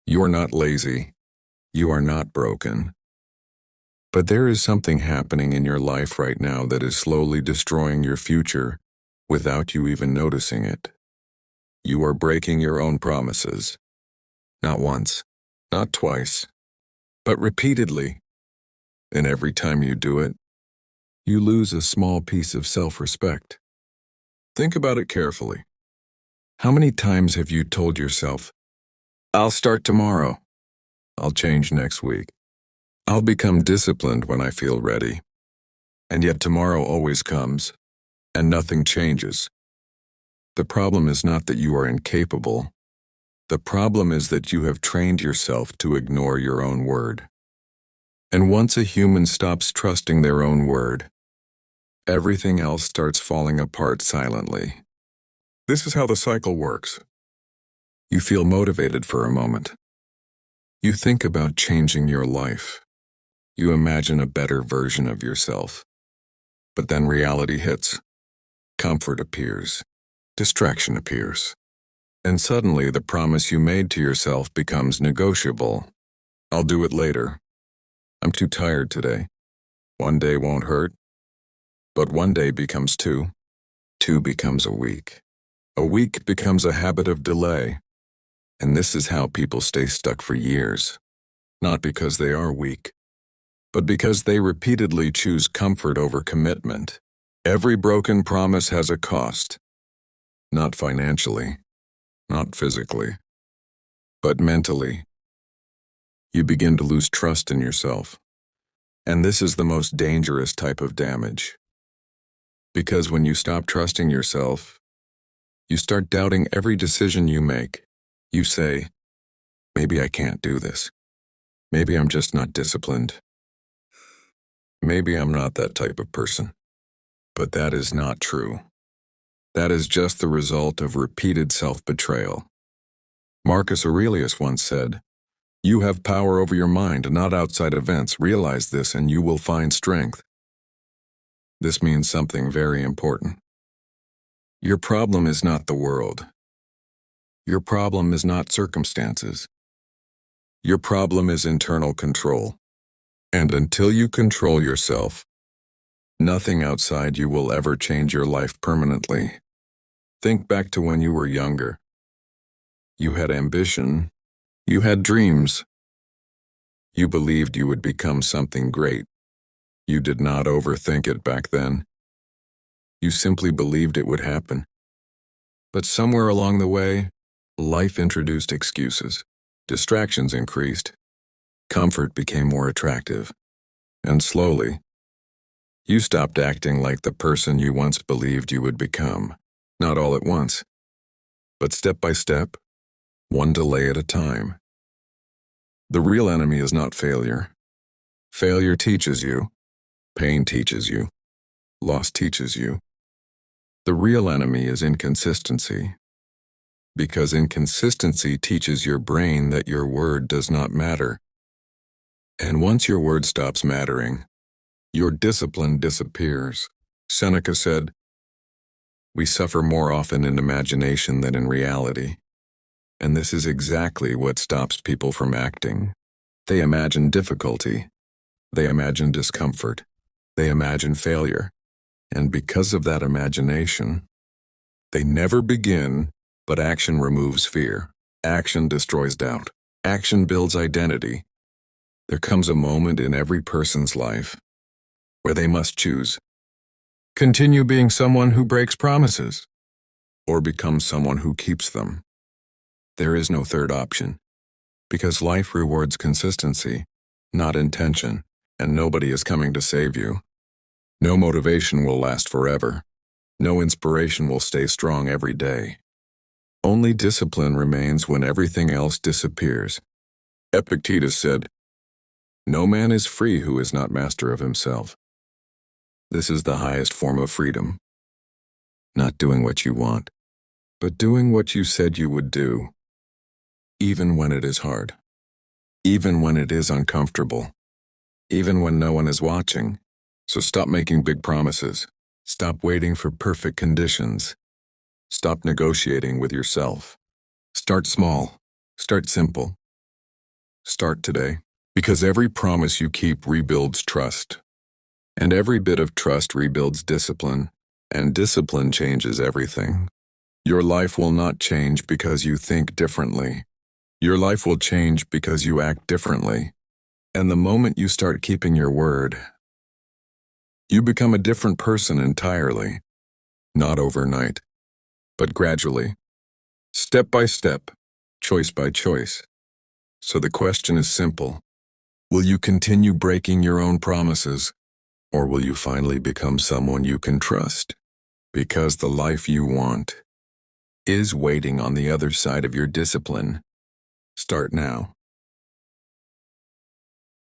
You are not lazy. You are not broken. But there is something happening in your life right now that is slowly destroying your future without you even noticing it. You are breaking your own promises. Not once, not twice, but repeatedly. And every time you do it, you lose a small piece of self-respect. Think about it carefully. How many times have you told yourself, "I'll start tomorrow. I'll change next week. I'll become disciplined when I feel ready." And yet tomorrow always comes, and nothing changes. The problem is not that you are incapable. The problem is that you have trained yourself to ignore your own word. And once a human stops trusting their own word, everything else starts falling apart silently. This is how the cycle works. You feel motivated for a moment. You think about changing your life. You imagine a better version of yourself. But then reality hits. Comfort appears. Distraction appears. And suddenly the promise you made to yourself becomes negotiable. I'll do it later. I'm too tired today. One day won't hurt. But one day becomes two. Two becomes a week. A week becomes a habit of delay. And this is how people stay stuck for years. Not because they are weak, but because they repeatedly choose comfort over commitment. Every broken promise has a cost. Not financially, not physically, but mentally. You begin to lose trust in yourself. And this is the most dangerous type of damage. Because when you stop trusting yourself, you start doubting every decision you make. You say, maybe I can't do this. Maybe I'm just not disciplined. Maybe I'm not that type of person. But that is not true. That is just the result of repeated self-betrayal. Marcus Aurelius once said, "You have power over your mind, not outside events. Realize this and you will find strength." This means something very important. Your problem is not the world. Your problem is not circumstances. Your problem is internal control. And until you control yourself, nothing outside you will ever change your life permanently. Think back to when you were younger. You had ambition. You had dreams. You believed you would become something great. You did not overthink it back then. You simply believed it would happen. But somewhere along the way, life introduced excuses. Distractions increased. Comfort became more attractive. And slowly, you stopped acting like the person you once believed you would become. Not all at once, but step by step, one delay at a time. The real enemy is not failure. Failure teaches you. Pain teaches you. Loss teaches you. The real enemy is inconsistency. Because inconsistency teaches your brain that your word does not matter. And once your word stops mattering, your discipline disappears. Seneca said, "We suffer more often in imagination than in reality." And this is exactly what stops people from acting. They imagine difficulty. They imagine discomfort. They imagine failure. And because of that imagination, they never begin, but action removes fear. Action destroys doubt. Action builds identity. There comes a moment in every person's life where they must choose. Continue being someone who breaks promises, or become someone who keeps them. There is no third option, because life rewards consistency, not intention, and nobody is coming to save you. No motivation will last forever. No inspiration will stay strong every day. Only discipline remains when everything else disappears. Epictetus said, "No man is free who is not master of himself." This is the highest form of freedom. Not doing what you want, but doing what you said you would do. Even when it is hard. Even when it is uncomfortable. Even when no one is watching. So stop making big promises. Stop waiting for perfect conditions. Stop negotiating with yourself. Start small. Start simple. Start today, because every promise you keep rebuilds trust, and every bit of trust rebuilds discipline, and discipline changes everything. Your life will not change because you think differently. Your life will change because you act differently. And the moment you start keeping your word, you become a different person entirely. Not overnight, but gradually, step by step, choice by choice. So the question is simple. Will you continue breaking your own promises, or will you finally become someone you can trust? Because the life you want is waiting on the other side of your discipline. Start now.